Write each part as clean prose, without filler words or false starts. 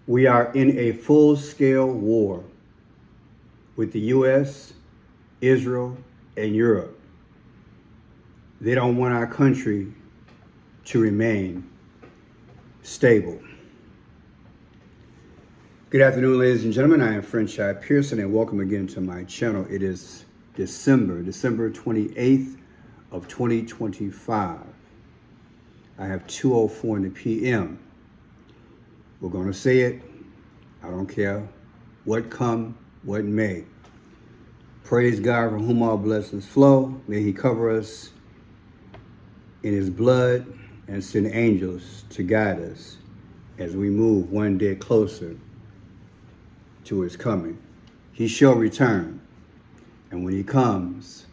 We are in a full-scale war with the U.S., Israel, and Europe. They don't want our country to remain stable. Good afternoon, ladies and gentlemen. I am Franchise Pearson, and welcome again to my channel. It is December 28th of 2025. I have 2:04 in the p.m. We're going to say it. I don't care what come, what may. Praise God, from whom all blessings flow. May he cover us in his blood and send angels to guide us as we move one day closer to his coming. He shall return, and when he comes,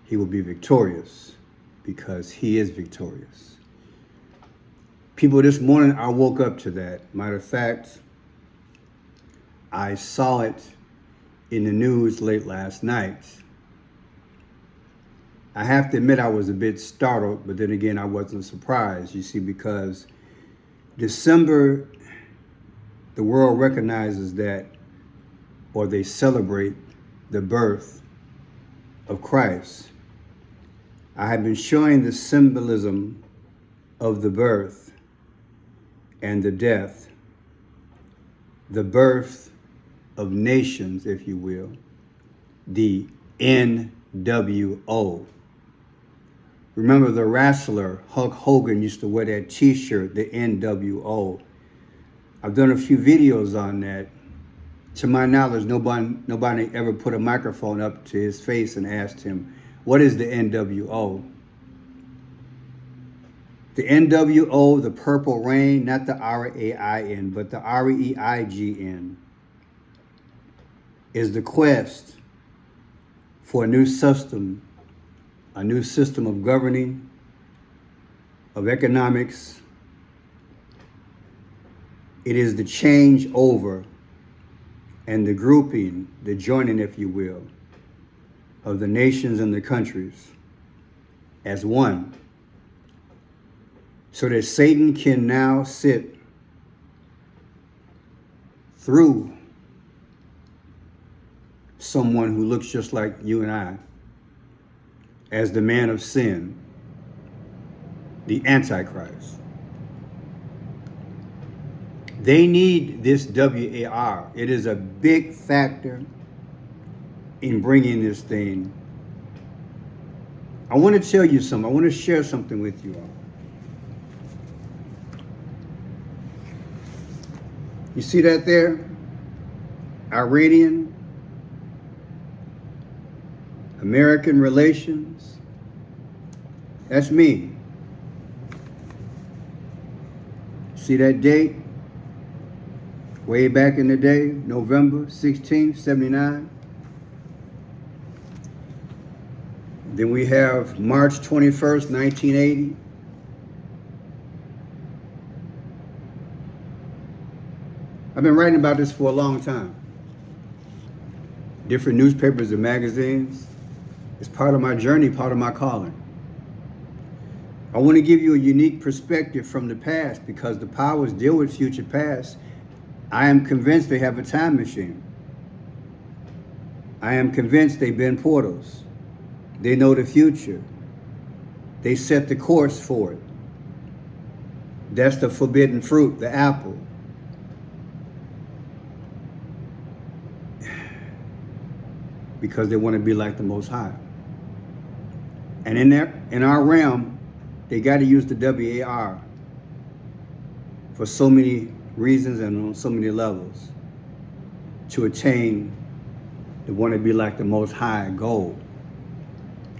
he will be victorious because he is victorious. People, this morning I woke up to that. Matter of fact, I saw it in the news late last night. I have to admit I was a bit startled, but then again I wasn't surprised, you see, because December, the world recognizes that, or they celebrate the birth of Christ. I have been showing the symbolism of the birth and the death, the birth of nations, if you will, the NWO. Remember the wrestler Hulk Hogan used to wear that t-shirt, the NWO. I've done a few videos on that. To my knowledge, nobody ever put a microphone up to his face and asked him, what is the NWO? The NWO, the Purple Rain, not the RAIN, but the REIGN, is the quest for a new system of governing, of economics. It is the change over and the grouping, the joining, if you will, of the nations and the countries as one, so that Satan can now sit through someone who looks just like you and I as the man of sin, the Antichrist. They need this WAR. It is a big factor in bringing this thing. I want to tell you something. I want to share something with you all. You see that there? Iranian-American relations. That's me. See that date? Way back in the day, November 16th, 79. Then we have March 21st, 1980. I've been writing about this for a long time. Different newspapers and magazines. It's part of my journey, part of my calling. I want to give you a unique perspective from the past because the powers deal with future past. I am convinced they have a time machine. I am convinced they've been portals. They know the future. They set the course for it. That's the forbidden fruit, the apple. Because they want to be like the Most High. And in our realm, they got to use the WAR for so many reasons and on so many levels to attain the want to be like the Most High goal.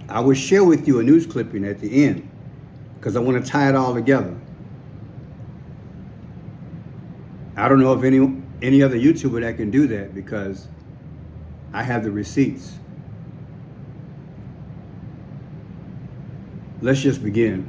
I will share with you a news clipping at the end because I want to tie it all together. I don't know of any other YouTuber that can do that because I have the receipts. Let's just begin.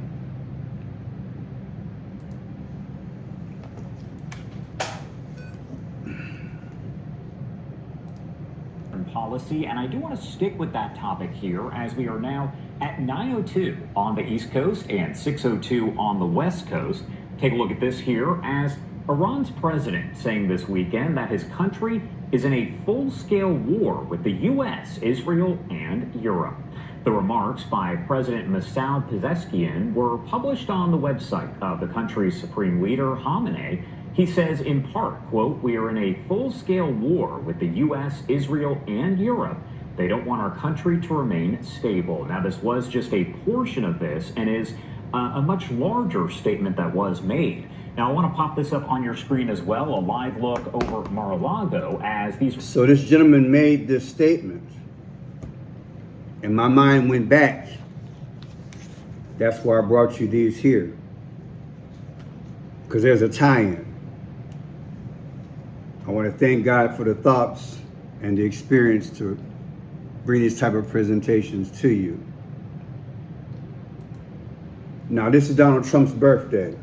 Policy, and I do want to stick with that topic here as we are now at 9:02 on the East Coast and 6:02 on the West Coast. Take a look at this here as Iran's president saying this weekend that his country is in a full-scale war with the U.S., Israel, and Europe. The remarks by President Masoud Pezeshkian were published on the website of the country's supreme leader, Khamenei. He says, in part, quote, "We are in a full-scale war with the U.S., Israel, and Europe. They don't want our country to remain stable." Now, this was just a portion of this and is a much larger statement that was made. Now, I want to pop this up on your screen as well, a live look over Mar-a-Lago as these... So this gentleman made this statement, and my mind went back. That's why I brought you these here, because there's a tie-in. I want to thank God for the thoughts and the experience to bring these type of presentations to you. Now, this is Donald Trump's birthday,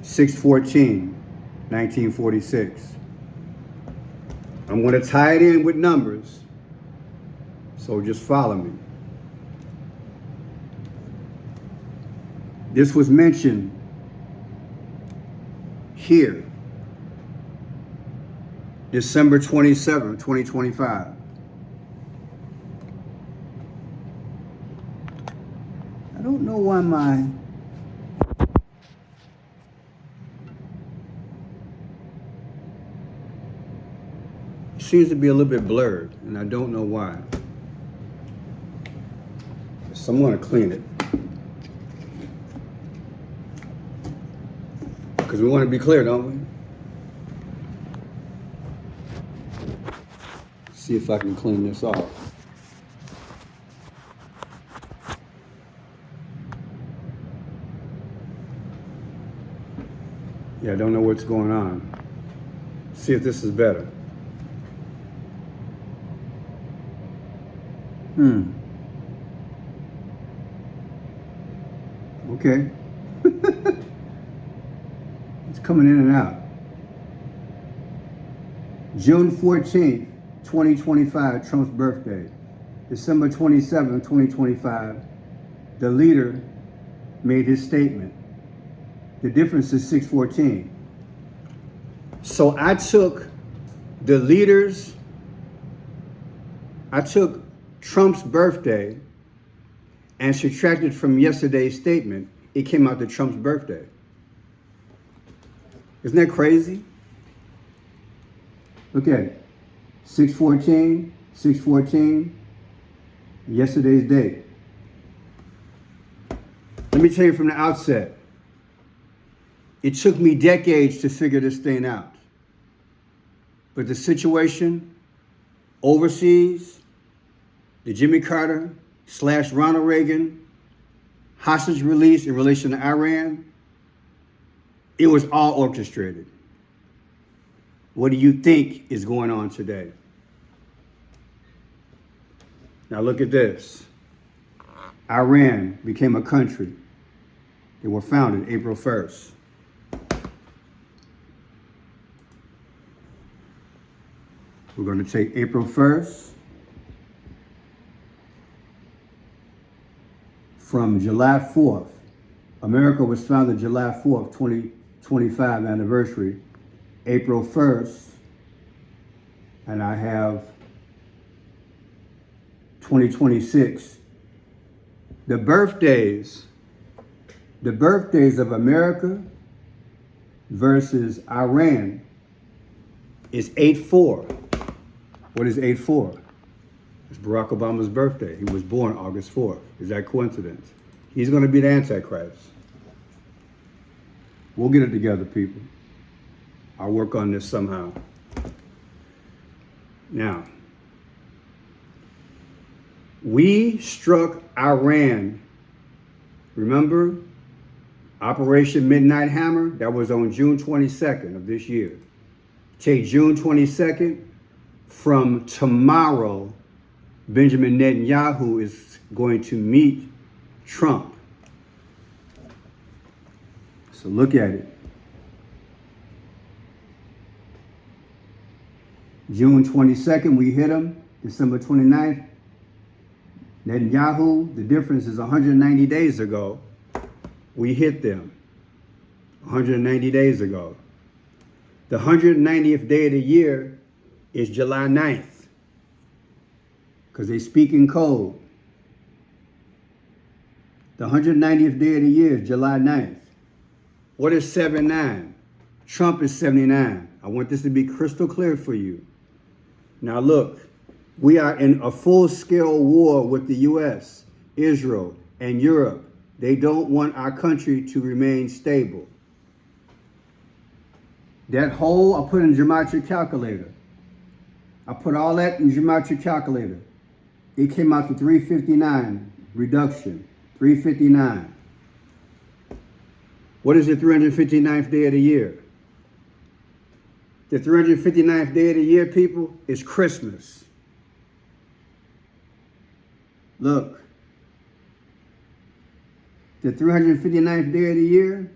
6/14/1946. I'm going to tie it in with numbers, so just follow me. This was mentioned here, December 27, 2025. I don't know why my seems to be a little bit blurred, and I don't know why. So I'm going to clean it, because we want to be clear, don't we? See if I can clean this off. Yeah, I don't know what's going on. See if this is better. Okay. It's coming in and out. June 14th, 2025, Trump's birthday. December 27th, 2025, the leader made his statement. The difference is 6/14. So I took Trump's birthday and subtracted from yesterday's statement. It came out to Trump's birthday. Isn't that crazy? Look at it. 6/14, yesterday's date. Let me tell you from the outset, it took me decades to figure this thing out. But the situation overseas, the Jimmy Carter / Ronald Reagan hostage release in relation to Iran, it was all orchestrated. What do you think is going on today? Now look at this. Iran became a country. They were founded April 1st. We're going to take April 1st from July 4th. America was founded July 4th, 2025 anniversary. April 1st, and I have 2026. The birthdays of America versus Iran is 8/4. What is 8/4? It's Barack Obama's birthday. He was born August 4th. Is that coincidence? He's going to be the Antichrist. We'll get it together, people. I'll work on this somehow. Now, we struck Iran. Remember Operation Midnight Hammer? That was on June 22nd of this year. Take June 22nd. From tomorrow, Benjamin Netanyahu is going to meet Trump. So look at it. June 22nd, we hit him. December 29th, Netanyahu, the difference is 190 days ago, we hit them. 190 days ago. The 190th day of the year is July 9th, because they speak in code. The 190th day of the year is July 9th. What is 79? Trump is 79. I want this to be crystal clear for you. Now look, we are in a full-scale war with the U.S., Israel, and Europe. They don't want our country to remain stable. That whole, I put in geometric calculator. I put all that in geometric calculator. It came out to 359 reduction, 359. What is the 359th day of the year? The 359th day of the year, people, is Christmas. Look. The 359th day of the year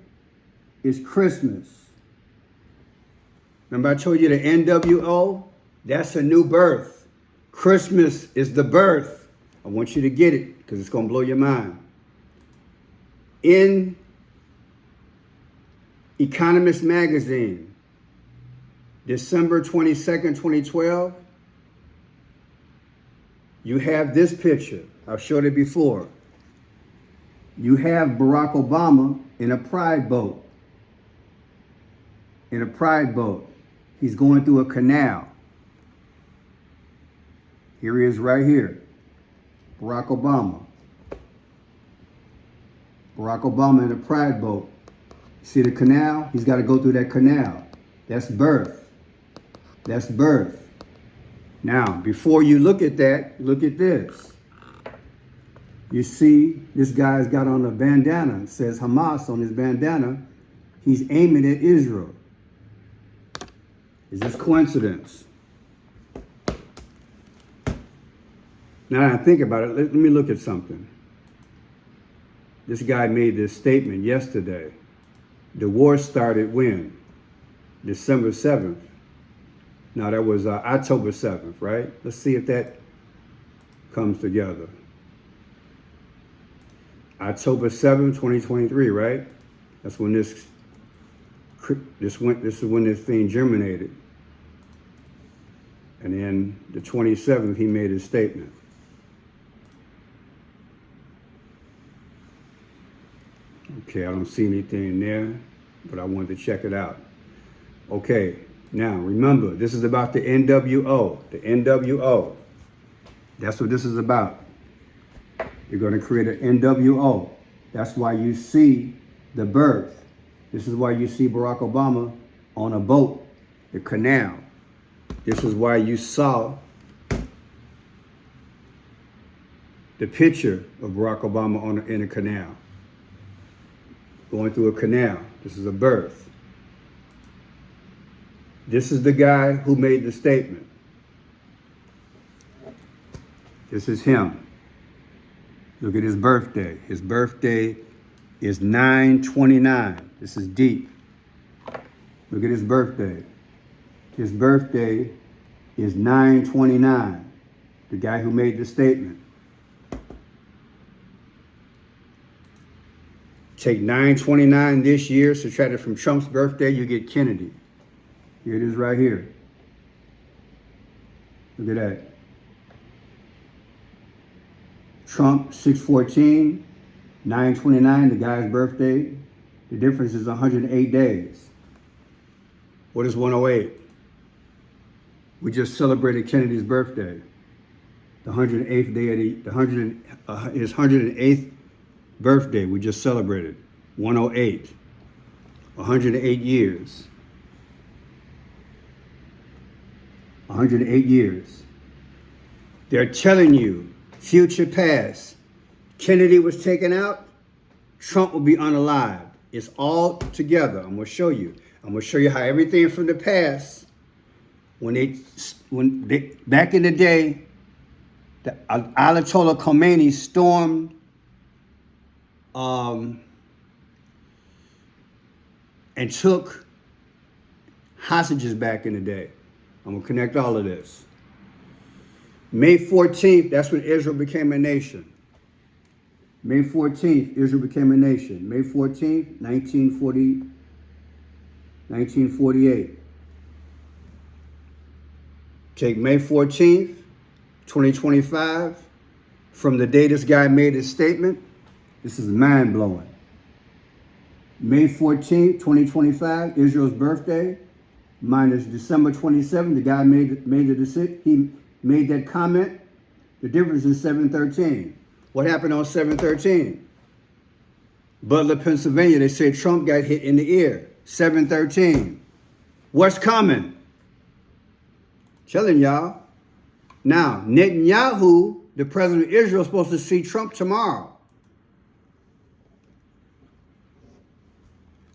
is Christmas. Remember I told you the NWO? That's a new birth. Christmas is the birth. I want you to get it because it's going to blow your mind. In Economist magazine, December 22nd, 2012, you have this picture. I've showed it before. You have Barack Obama in a pride boat. In a pride boat. He's going through a canal. Here he is right here. Barack Obama. Barack Obama in a pride boat. See the canal? He's got to go through that canal. That's birth. That's birth. Now, before you look at that, look at this. You see, this guy's got on a bandana. It says Hamas on his bandana. He's aiming at Israel. Is this coincidence? Now that I think about it, let me look at something. This guy made this statement yesterday. The war started when? December 7th. Now that was October 7th, right? Let's see if that comes together. October 7th, 2023, right? That's when this is when this thing germinated. And then the 27th, he made his statement. Okay, I don't see anything there, but I wanted to check it out. Okay, now remember, this is about the NWO. The NWO. That's what this is about. You're going to create an NWO. That's why you see the birth. This is why you see Barack Obama on a boat, the canal. This is why you saw the picture of Barack Obama in a canal. Going through a canal. This is a birth. This is the guy who made the statement. This is him. Look at his birthday. His birthday is 9/29. This is deep. Look at his birthday. His birthday is 9/29. The guy who made the statement. Take 9/29 this year, subtract it from Trump's birthday, you get Kennedy. Here it is right here. Look at that. Trump, 6/14, 9/29, the guy's birthday. The difference is 108 days. What is 108? We just celebrated Kennedy's birthday. The 108th day of his 108th birthday we just celebrated. 108. 108 years. 108 years. They're telling you, future past, Kennedy was taken out, Trump will be unalive. It's all together. I'm going to show you. I'm going to show you how everything from the past, when they back in the day, the Ayatollah Khomeini stormed and took hostages back in the day. I'm going to connect all of this. May 14th, that's when Israel became a nation. May 14th, Israel became a nation. May 14th, 1948. Take May 14th, 2025, from the day this guy made his statement. This is mind-blowing. May 14th, 2025, Israel's birthday, minus December 27th, the guy made the decision. He made that comment. The difference is 7/13. What happened on 7/13? Butler, Pennsylvania, they say Trump got hit in the ear. 7/13. What's coming? Telling y'all. Now, Netanyahu, the president of Israel, is supposed to see Trump tomorrow.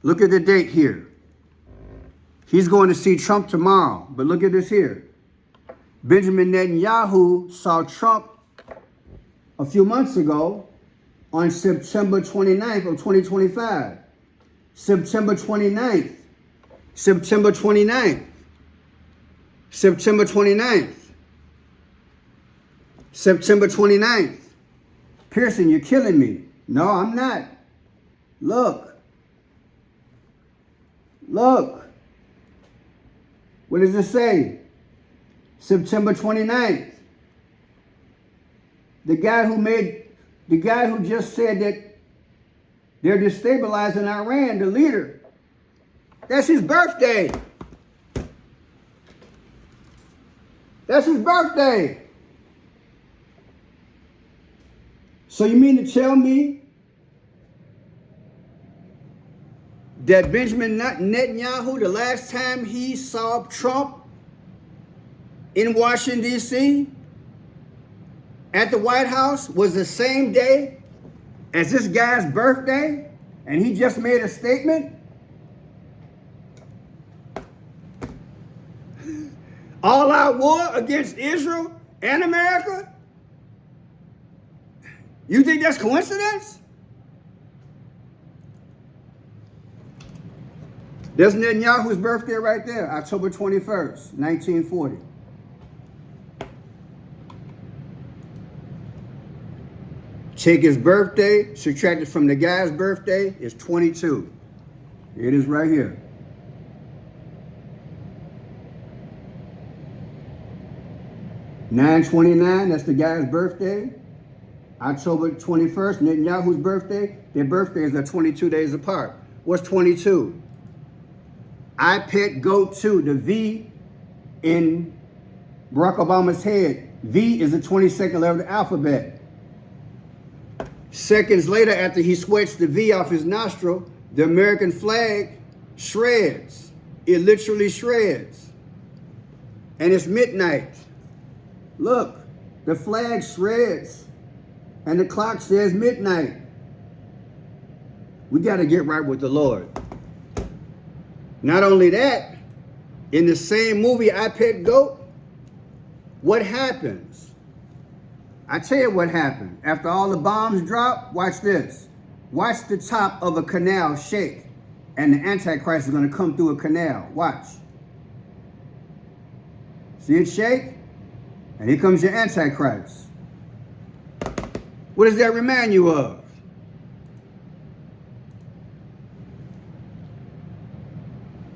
Look at the date here. He's going to see Trump tomorrow. But look at this here. Benjamin Netanyahu saw Trump a few months ago on September 29th of 2025. September 29th. September 29th. September 29th. September 29th. Pearson, you're killing me. No, I'm not. Look. Look. What does it say? September 29th. The guy who just said that they're destabilizing Iran, the leader, that's his birthday. That's his birthday. So you mean to tell me that Benjamin Netanyahu, the last time he saw Trump in Washington, D.C., at the White House, was the same day as this guy's birthday, and he just made a statement? All out war against Israel and America? You think that's coincidence? There's Netanyahu's birthday right there, October 21st, 1940. Take his birthday, subtract it from the guy's birthday, it's 22. It is right here. (9/29), that's the guy's birthday. October 21st, Netanyahu's birthday. Their birthdays are 22 days apart. What's 22? I pet goat 2, the V in Barack Obama's head. V is the 22nd letter of the alphabet. Seconds later, after he sweats the V off his nostril, the American flag shreds. It literally shreds. And it's midnight. Look, the flag shreds. And the clock says midnight. We got to get right with the Lord. Not only that, in the same movie, I Pet Goat, what happens? I tell you what happened. After all the bombs drop, watch this. Watch the top of a canal shake, and the Antichrist is going to come through a canal. Watch. See it shake? And here comes your Antichrist. What does that remind you of?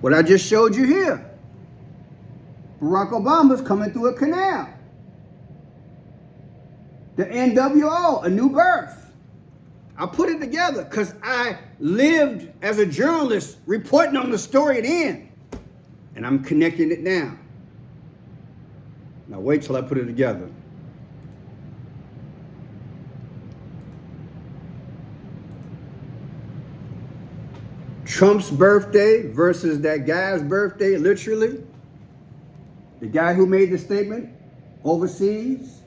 What I just showed you here. Barack Obama's coming through a canal. The NWO, a new birth. I put it together because I lived as a journalist reporting on the story at the end. And I'm connecting it now. Now wait till I put it together. Trump's birthday versus that guy's birthday, literally. The guy who made the statement overseas.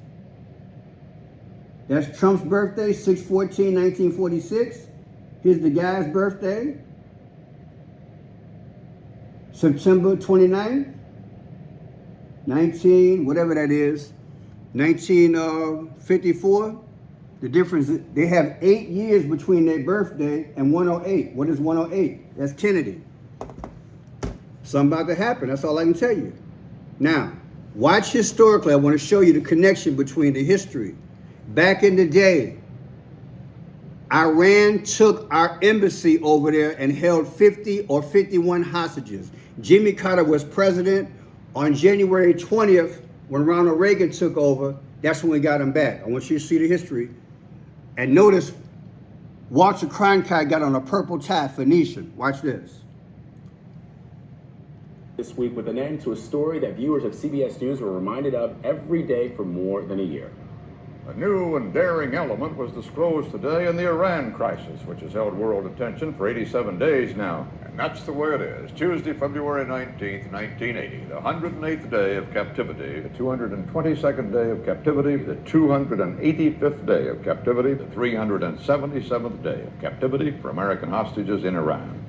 That's Trump's birthday, 6/14/1946. Here's the guy's birthday, September 29th, 1954. The difference is they have 8 years between their birthday and 108. What is 108? That's Kennedy. Something about to happen. That's all I can tell you. Now, watch historically. I want to show you the connection between the history. Back in the day, Iran took our embassy over there and held 50 or 51 hostages. Jimmy Carter was president on January 20th When Ronald Reagan took over, that's when we got him back. I want you to see the history. And notice Walter Cronkite got on a purple tie, Phoenician. Watch this. This week with an end to a story that viewers of CBS News were reminded of every day for more than a year. A new and daring element was disclosed today in the Iran crisis, which has held world attention for 87 days now. And that's the way it is. Tuesday, February 19th, 1980, the 108th day of captivity, the 222nd day of captivity, the 285th day of captivity, the 377th day of captivity for American hostages in Iran.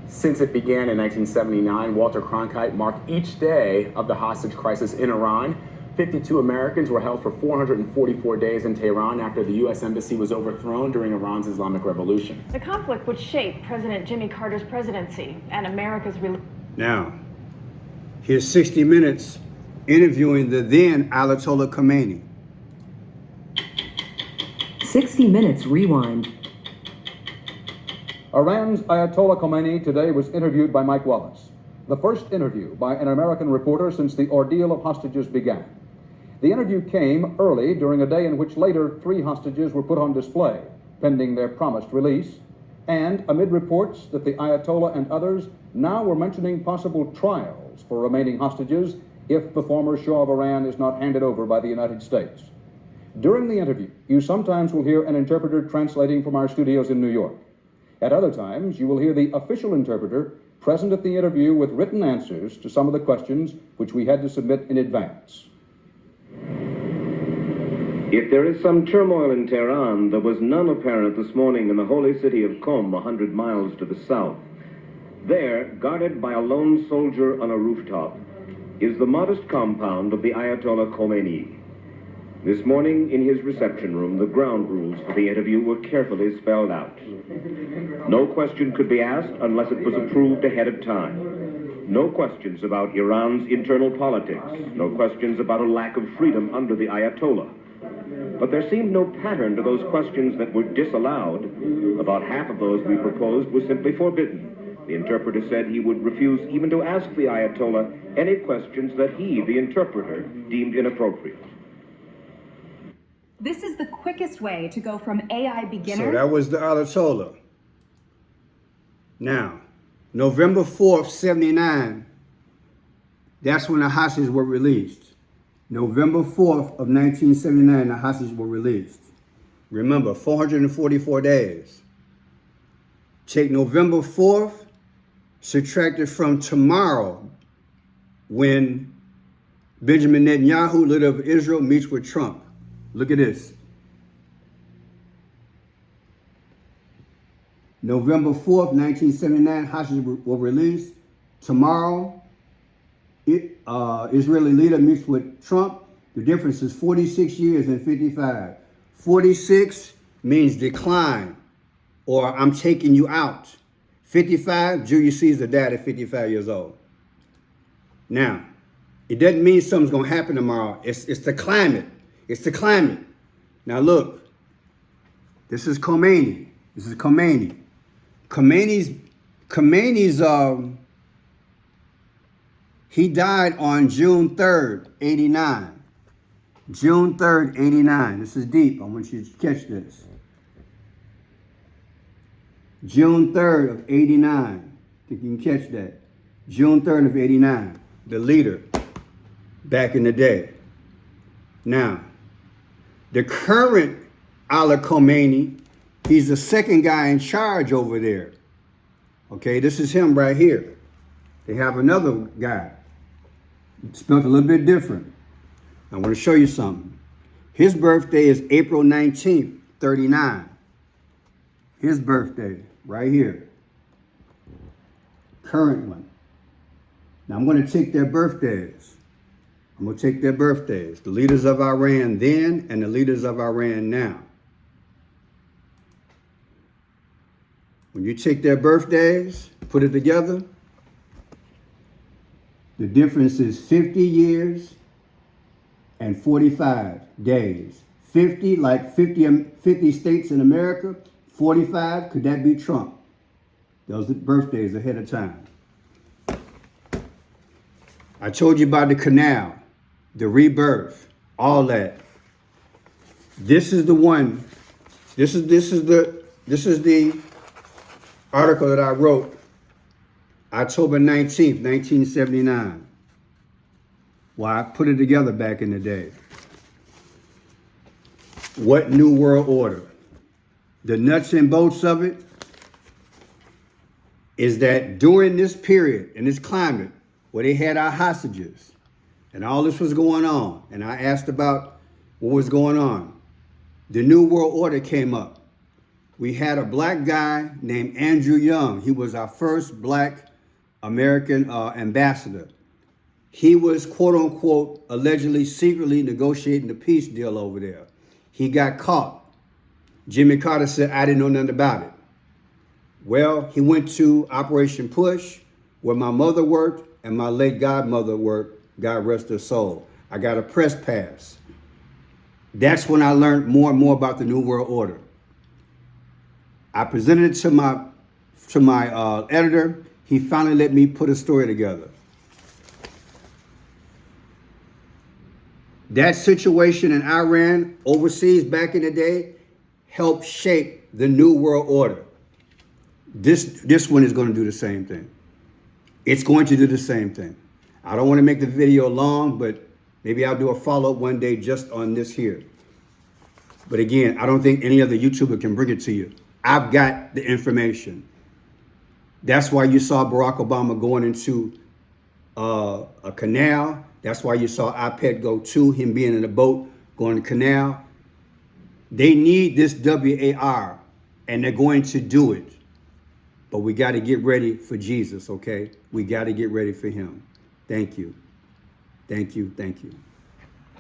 Since it began in 1979, Walter Cronkite marked each day of the hostage crisis in Iran. 52 Americans were held for 444 days in Tehran after the U.S. Embassy was overthrown during Iran's Islamic Revolution. The conflict would shape President Jimmy Carter's presidency and America's... Now, here's 60 Minutes interviewing the then Ayatollah Khomeini. 60 Minutes Rewind. Iran's Ayatollah Khomeini today was interviewed by Mike Wallace, the first interview by an American reporter since the ordeal of hostages began. The interview came early during a day in which later 3 hostages were put on display, pending their promised release, and amid reports that the Ayatollah and others now were mentioning possible trials for remaining hostages if the former Shah of Iran is not handed over by the United States. During the interview, you sometimes will hear an interpreter translating from our studios in New York. At other times, you will hear the official interpreter present at the interview with written answers to some of the questions which we had to submit in advance. If there is some turmoil in Tehran, there was none apparent this morning in the holy city of Qom, 100 miles to the south. There, guarded by a lone soldier on a rooftop, is the modest compound of the Ayatollah Khomeini. This morning, in his reception room, the ground rules for the interview were carefully spelled out. No question could be asked unless it was approved ahead of time. No questions about Iran's internal politics. No questions about a lack of freedom under the Ayatollah. But there seemed no pattern to those questions that were disallowed. About half of those we proposed were simply forbidden. The interpreter said he would refuse even to ask the Ayatollah any questions that he, the interpreter, deemed inappropriate. This is the quickest way to go from AI beginner... So that was the Ayatollah. Now, November 4th, 79, that's when the hostages were released. November 4th of 1979, the hostages were released. Remember, 444 days. Take November 4th, subtract it from tomorrow, when Benjamin Netanyahu, leader of Israel, meets with Trump. Look at this. November 4th, 1979, hostages were released. Tomorrow, Israeli leader meets with Trump. The difference is 46 years and 55. 46 means decline, or I'm taking you out. 55, Julius Caesar died at 55 years old. Now, it doesn't mean something's going to happen tomorrow. It's the climate. It's the climate. Now look, this is Khomeini. This is Khomeini. Khomeini's he died on June 3rd, 89. June 3rd, 89. This is deep. I want you to catch this. June 3rd of 89. I think you can catch that. June 3rd of 89. The leader back in the day. Now, the current Ayatollah Khomeini, he's the second guy in charge over there. Okay, this is him right here. They have another guy. Spelled a little bit different. I want to show you something. His birthday is April 19th, 39. His birthday, right here. Current one. Now I'm going to take their birthdays. I'm going to take their birthdays. The leaders of Iran then and the leaders of Iran now. When you take their birthdays, put it together, the difference is 50 years and 45 days. 50, like 50 states in America. 45, could that be Trump? Those are birthdays ahead of time. I told you about the canal. the rebirth, all that. This is the one. This is the article that I wrote October 19th, 1979. Well, I put it together back in the day. What New World Order? The nuts and bolts of it is that during this period, in this climate, where they had our hostages, and all this was going on, and I asked about what was going on, the New World Order came up. We had a black guy named Andrew Young. He was our first black American ambassador. He was, quote unquote, allegedly secretly negotiating the peace deal over there. He got caught. Jimmy Carter said, I didn't know nothing about it. Well, he went to Operation Push, where my mother worked and my late godmother worked, God rest her soul. I got a press pass. That's when I learned more and more about the New World Order. I presented it to my editor. He finally let me put a story together. That situation in Iran, overseas back in the day, helped shape the New World Order. This one is going to do the same thing. It's going to do the same thing. I don't want to make the video long, but maybe I'll do a follow-up one day just on this here. But again, I don't think any other YouTuber can bring it to you. I've got the information. That's why you saw Barack Obama going into a canal. That's why you saw iPad go to him being in a boat, going to the canal. They need this WAR, and they're going to do it. But we got to get ready for Jesus, okay? We got to get ready for him. Thank you. Thank you. Thank you.